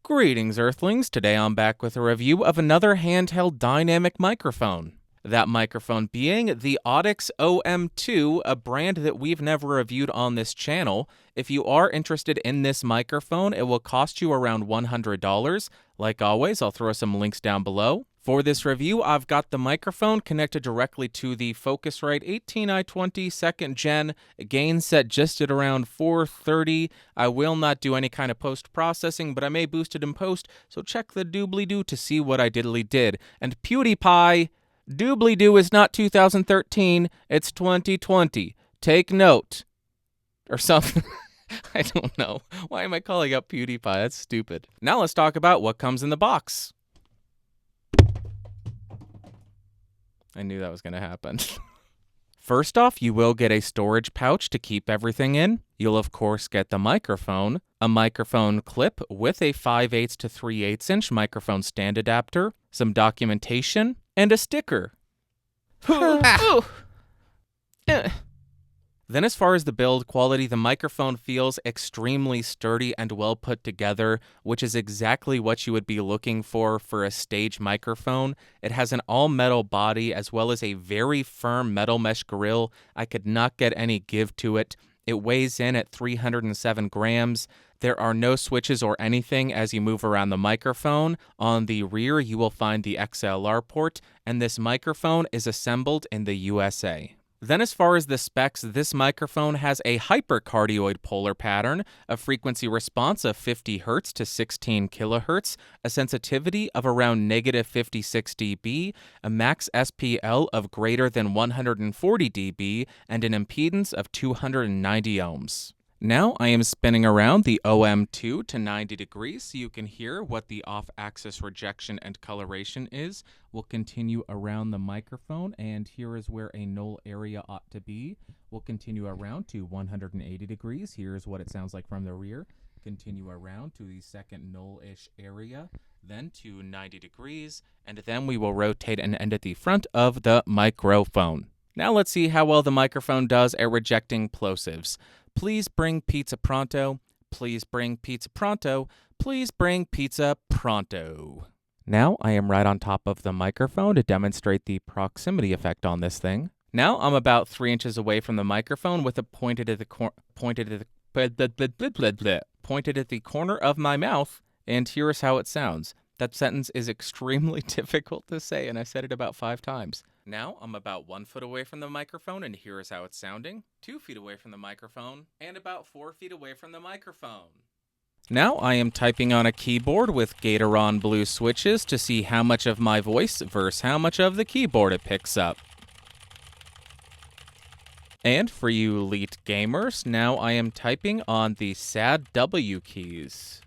Greetings, Earthlings. Today I'm back with a review of another handheld dynamic microphone. That microphone being the Audix OM2, a brand that we've never reviewed on this channel. If you are interested in this microphone, it will cost you around $100. Like always, I'll throw some links down below. For this review, I've got the microphone connected directly to the Focusrite 18i20 2nd Gen, gain set just at around 430. I will not do any kind of post-processing, but I may boost it in post, so check the doobly-doo to see what I diddly did. And PewDiePie, doobly-doo is not 2013, it's 2020. Take note. Or something. I don't know. Why am I calling up PewDiePie? That's stupid. Now let's talk about what comes in the box. I knew that was going to happen. First off, you will get a storage pouch to keep everything in. You'll of course get the microphone, a microphone clip with a 5/8 to 3/8 inch microphone stand adapter, some documentation, and a sticker. Then as far as the build quality, the microphone feels extremely sturdy and well put together, which is exactly what you would be looking for a stage microphone. It has an all-metal body as well as a very firm metal mesh grill. I could not get any give to it. It weighs in at 307 grams. There are no switches or anything as you move around the microphone. On the rear, you will find the XLR port, and this microphone is assembled in the USA. Then as far as the specs, this microphone has a hypercardioid polar pattern, a frequency response of 50 Hz to 16 kHz, a sensitivity of around -56 dB, a max SPL of greater than 140 dB, and an impedance of 290 ohms. Now I am spinning around the OM2 to 90 degrees so you can hear what the off-axis rejection and coloration is. We'll continue around the microphone, and here is where a null area ought to be. We'll continue around to 180 degrees. Here's what it sounds like from the rear. Continue around to the second null-ish area, then to 90 degrees, and then we will rotate and end at the front of the microphone. Now let's see how well the microphone does at rejecting plosives. Please bring pizza pronto. Please bring pizza pronto. Please bring pizza pronto. Now I am right on top of the microphone to demonstrate the proximity effect on this thing. Now I'm about 3 inches away from the microphone with it pointed at the corner of my mouth, and here's how it sounds. That sentence is extremely difficult to say, and I said it about 5 times. Now I'm about 1 foot away from the microphone, and here is how it's sounding. 2 feet away from the microphone, and about 4 feet away from the microphone. Now I am typing on a keyboard with Gatoron blue switches to see how much of my voice versus how much of the keyboard it picks up. And for you elite gamers, now I am typing on the sad W keys.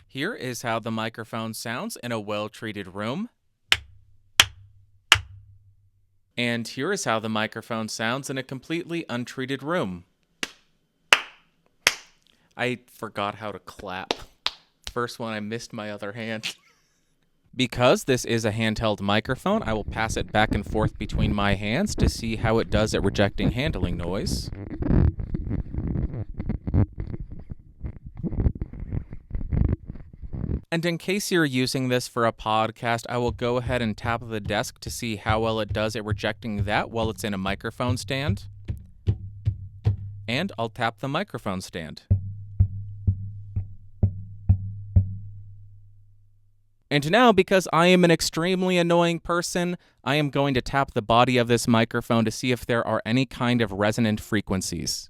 Here is how the microphone sounds in a well-treated room. And here is how the microphone sounds in a completely untreated room. I forgot how to clap. First one, I missed my other hand. Because this is a handheld microphone, I will pass it back and forth between my hands to see how it does at rejecting handling noise. And in case you're using this for a podcast, I will go ahead and tap the desk to see how well it does at rejecting that while it's in a microphone stand. And I'll tap the microphone stand. And now, because I am an extremely annoying person, I am going to tap the body of this microphone to see if there are any kind of resonant frequencies.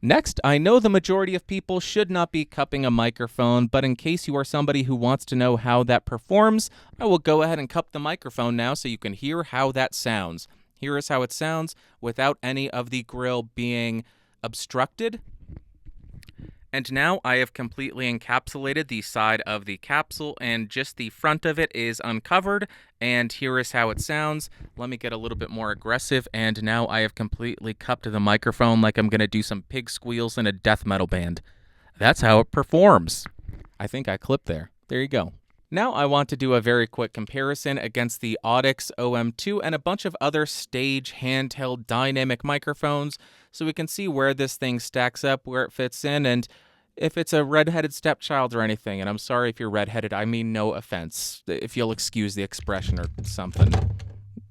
Next, I know the majority of people should not be cupping a microphone, but in case you are somebody who wants to know how that performs, I will go ahead and cup the microphone now so you can hear how that sounds. Here is how it sounds without any of the grill being obstructed. And now I have completely encapsulated the side of the capsule, and just the front of it is uncovered, and here is how it sounds. Let me get a little bit more aggressive, and now I have completely cupped the microphone like I'm going to do some pig squeals in a death metal band. That's how it performs. I think I clipped there. There you go. Now I want to do a very quick comparison against the Audix OM2 and a bunch of other stage handheld dynamic microphones so we can see where this thing stacks up, where it fits in, and if it's a redheaded stepchild or anything. And I'm sorry if you're redheaded, I mean no offense, if you'll excuse the expression or something.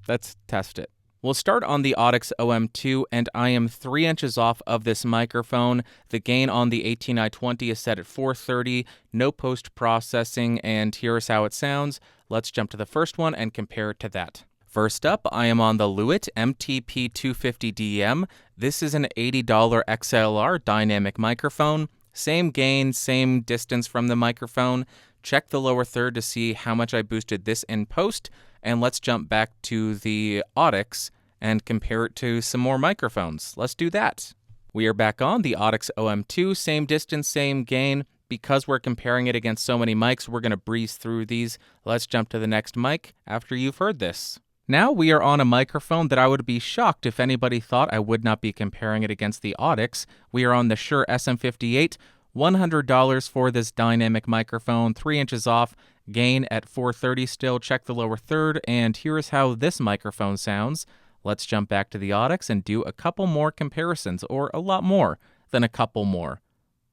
Let's test it. We'll start on the Audix OM2, and I am 3 inches off of this microphone. The gain on the 18i20 is set at 430, no post-processing, and here's how it sounds. Let's jump to the first one and compare it to that. First up, I am on the Lewitt MTP250DM. This is an $80 XLR dynamic microphone. Same gain, same distance from the microphone. Check the lower third to see how much I boosted this in post. And let's jump back to the Audix and compare it to some more microphones. Let's do that. We are back on the Audix OM2, same distance, same gain. Because we're comparing it against so many mics, we're going to breeze through these. Let's jump to the next mic after you've heard this. Now we are on a microphone that I would be shocked if anybody thought I would not be comparing it against the Audix. We are on the Shure SM58, $100 for this dynamic microphone, 3 inches off. Gain at 430 still, check the lower third, and here is how this microphone sounds. Let's jump back to the Audix and do a couple more comparisons, or a lot more than a couple more.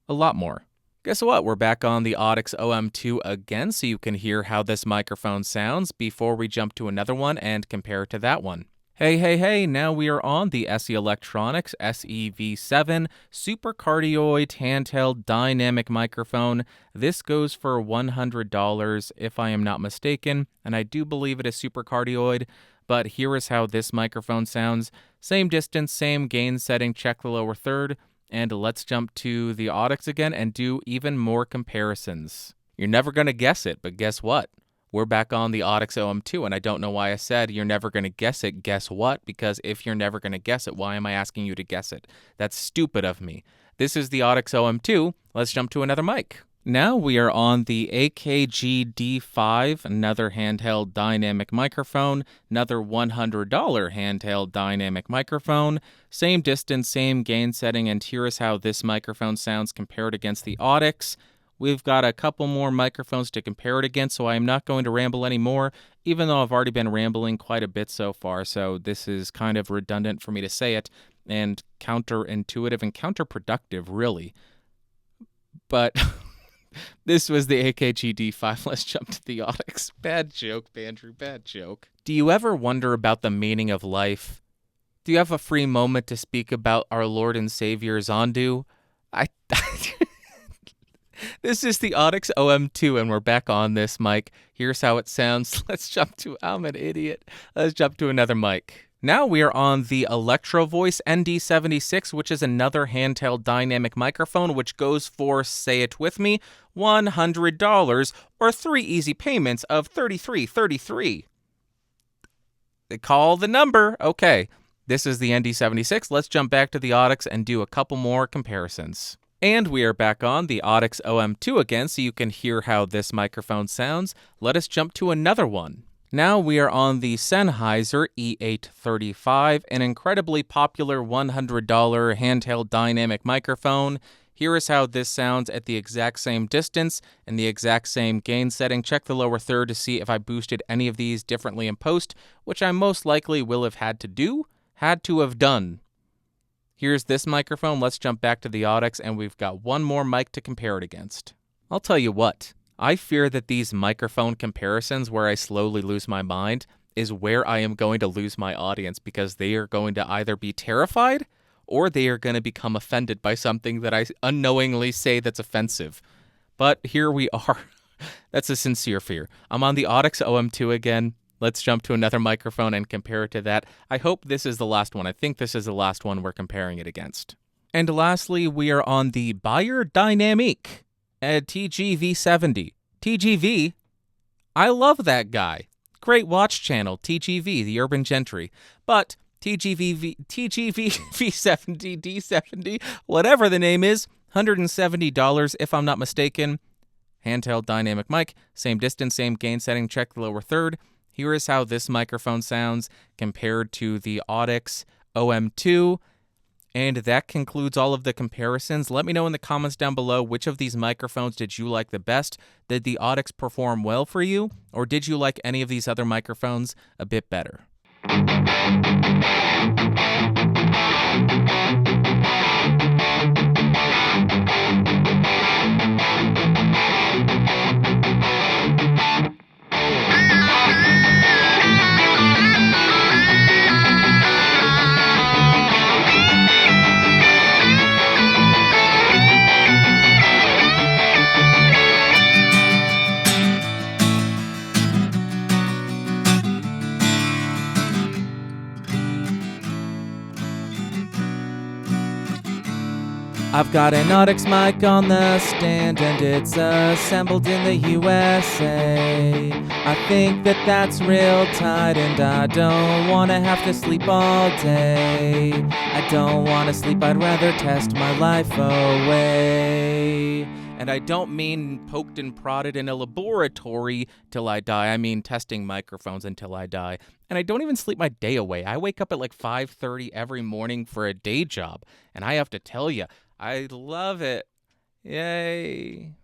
A lot more. Guess what? We're back on the Audix OM2 again, so you can hear how this microphone sounds before we jump to another one and compare it to that one. Hey, now we are on the SE Electronics SEV7 Super Cardioid handheld dynamic microphone. This goes for $100 if I am not mistaken, and I do believe it is super cardioid, but here is how this microphone sounds. Same distance, same gain setting, check the lower third, and let's jump to the Audix again and do even more comparisons. You're never going to guess it, but guess what? We're back on the Audix OM2, and I don't know why I said you're never going to guess it. Guess what? Because if you're never going to guess it, why am I asking you to guess it? That's stupid of me. This is the Audix OM2. Let's jump to another mic. Now we are on the AKG D5, another handheld dynamic microphone, another $100 handheld dynamic microphone. Same distance, same gain setting, and here is how this microphone sounds compared against the Audix. We've got a couple more microphones to compare it against, so I am not going to ramble anymore, even though I've already been rambling quite a bit so far, so this is kind of redundant for me to say it, and counterintuitive and counterproductive, really. But this was the AKG D5. Let's jump to the Audix. Bad joke, Andrew, bad joke. Do you ever wonder about the meaning of life? Do you have a free moment to speak about our Lord and Savior Zondu? This is the Audix OM2, and we're back on this mic. Here's how it sounds. I'm an idiot. Let's jump to another mic. Now we are on the Electro Voice ND76, which is another handheld dynamic microphone, which goes for, say it with me, $100, or 3 easy payments of $33.33. Call the number. Okay, this is the ND76. Let's jump back to the Audix and do a couple more comparisons. And we are back on the Audix OM2 again, so you can hear how this microphone sounds. Let us jump to another one. Now we are on the Sennheiser E835, an incredibly popular $100 handheld dynamic microphone. Here is how this sounds at the exact same distance and the exact same gain setting. Check the lower third to see if I boosted any of these differently in post, which I most likely will have had to have done. Here's this microphone. Let's jump back to the Audix, and we've got one more mic to compare it against. I'll tell you what, I fear that these microphone comparisons where I slowly lose my mind is where I am going to lose my audience, because they are going to either be terrified or they are going to become offended by something that I unknowingly say that's offensive. But here we are. That's a sincere fear. I'm on the Audix OM2 again. Let's jump to another microphone and compare it to that. I hope this is the last one. I think this is the last one we're comparing it against. And lastly, we are on the Beyerdynamic TGV70. TGV, I love that guy. Great watch channel, TGV, the Urban Gentry. But TGV V70, D70, whatever the name is, $170 if I'm not mistaken. Handheld dynamic mic, same distance, same gain setting, check the lower third. Here is how this microphone sounds compared to the Audix OM2. And that concludes all of the comparisons. Let me know in the comments down below which of these microphones did you like the best. Did the Audix perform well for you, or did you like any of these other microphones a bit better? I've got an Audix mic on the stand and it's assembled in the USA. I think that that's real tight and I don't want to have to sleep all day. I don't want to sleep, I'd rather test my life away. And I don't mean poked and prodded in a laboratory till I die. I mean testing microphones until I die. And I don't even sleep my day away. I wake up at like 5:30 every morning for a day job. And I have to tell you, I love it. Yay.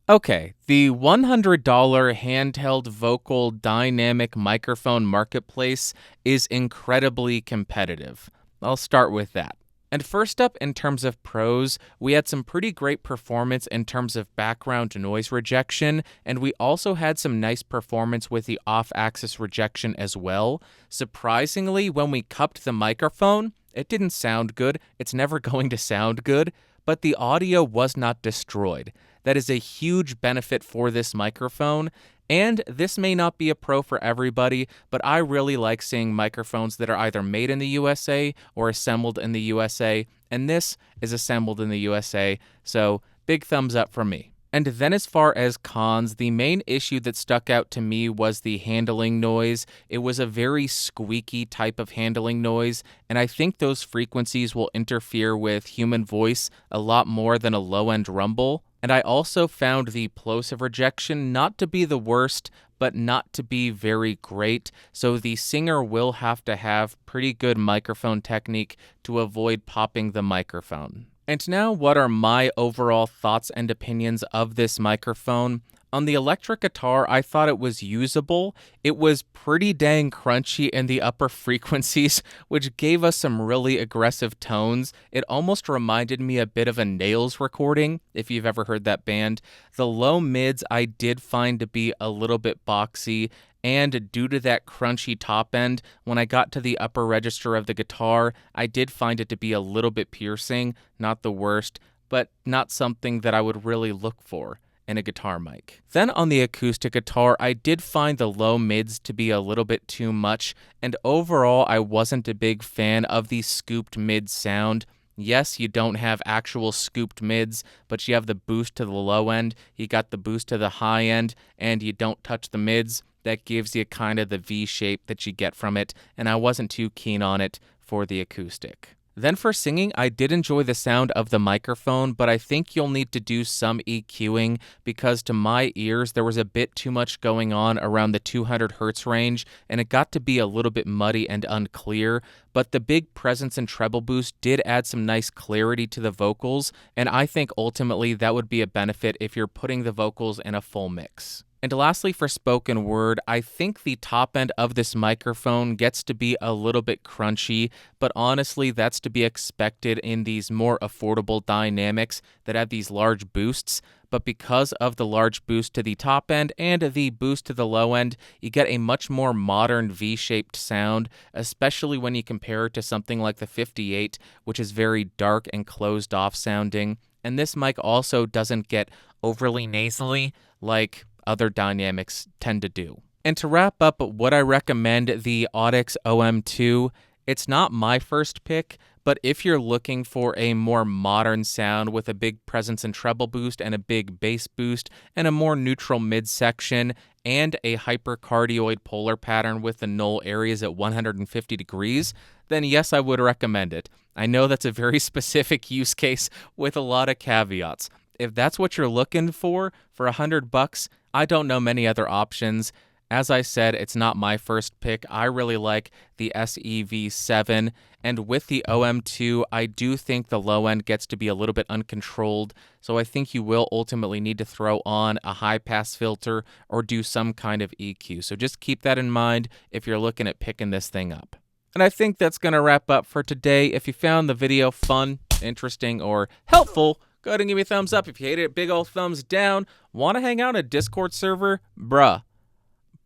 Okay, the $100 handheld vocal dynamic microphone marketplace is incredibly competitive. I'll start with that. And first up, in terms of pros, we had some pretty great performance in terms of background noise rejection, and we also had some nice performance with the off-axis rejection as well. Surprisingly, when we cupped the microphone, it didn't sound good. It's never going to sound good, but the audio was not destroyed. That is a huge benefit for this microphone, and this may not be a pro for everybody, but I really like seeing microphones that are either made in the USA or assembled in the USA, and this is assembled in the USA, so big thumbs up from me. And then as far as cons, the main issue that stuck out to me was the handling noise. It was a very squeaky type of handling noise, and I think those frequencies will interfere with human voice a lot more than a low-end rumble. And I also found the plosive rejection not to be the worst, but not to be very great, so the singer will have to have pretty good microphone technique to avoid popping the microphone. And now, what are my overall thoughts and opinions of this microphone? On the electric guitar, I thought it was usable. It was pretty dang crunchy in the upper frequencies, which gave us some really aggressive tones. It almost reminded me a bit of a Nails recording, if you've ever heard that band. The low mids I did find to be a little bit boxy, and due to that crunchy top end, when I got to the upper register of the guitar, I did find it to be a little bit piercing, not the worst, but not something that I would really look for in a guitar mic. Then on the acoustic guitar, I did find the low mids to be a little bit too much, and overall I wasn't a big fan of the scooped mid sound. Yes, you don't have actual scooped mids, but you have the boost to the low end, you got the boost to the high end, and you don't touch the mids. That gives you kind of the V shape that you get from it, and I wasn't too keen on it for the acoustic. Then for singing, I did enjoy the sound of the microphone, but I think you'll need to do some EQing because to my ears, there was a bit too much going on around the 200 hertz range, and it got to be a little bit muddy and unclear, but the big presence and treble boost did add some nice clarity to the vocals, and I think ultimately that would be a benefit if you're putting the vocals in a full mix. And lastly, for spoken word, I think the top end of this microphone gets to be a little bit crunchy, but honestly, that's to be expected in these more affordable dynamics that have these large boosts. But because of the large boost to the top end and the boost to the low end, you get a much more modern V-shaped sound, especially when you compare it to something like the 58, which is very dark and closed off sounding. And this mic also doesn't get overly nasally like other dynamics tend to do. And to wrap up, would I recommend the Audix OM2? It's not my first pick, but if you're looking for a more modern sound with a big presence and treble boost and a big bass boost and a more neutral midsection and a hypercardioid polar pattern with the null areas at 150 degrees, then yes, I would recommend it. I know that's a very specific use case with a lot of caveats. If that's what you're looking for $100, I don't know many other options. As I said, it's not my first pick. I really like the SEV7, and with the OM2, I do think the low end gets to be a little bit uncontrolled, so I think you will ultimately need to throw on a high-pass filter or do some kind of EQ. So just keep that in mind if you're looking at picking this thing up. And I think that's going to wrap up for today. If you found the video fun, interesting, or helpful, go ahead and give me a thumbs up. If you hated it, big old thumbs down. Want to hang out on a Discord server?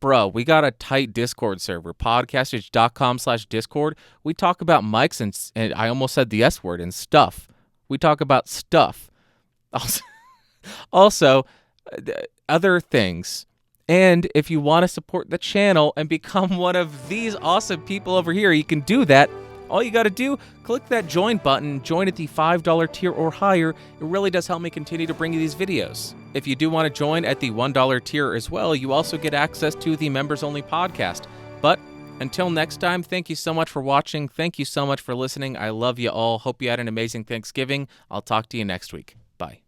Bro, we got a tight Discord server, podcastage.com/Discord. We talk about mics and I almost said the S word, and stuff. We talk about stuff. Also, other things. And if you want to support the channel and become one of these awesome people over here, you can do that. All you got to do, click that join button, join at the $5 tier or higher. It really does help me continue to bring you these videos. If you do want to join at the $1 tier as well, you also get access to the members-only podcast. But until next time, thank you so much for watching. Thank you so much for listening. I love you all. Hope you had an amazing Thanksgiving. I'll talk to you next week. Bye.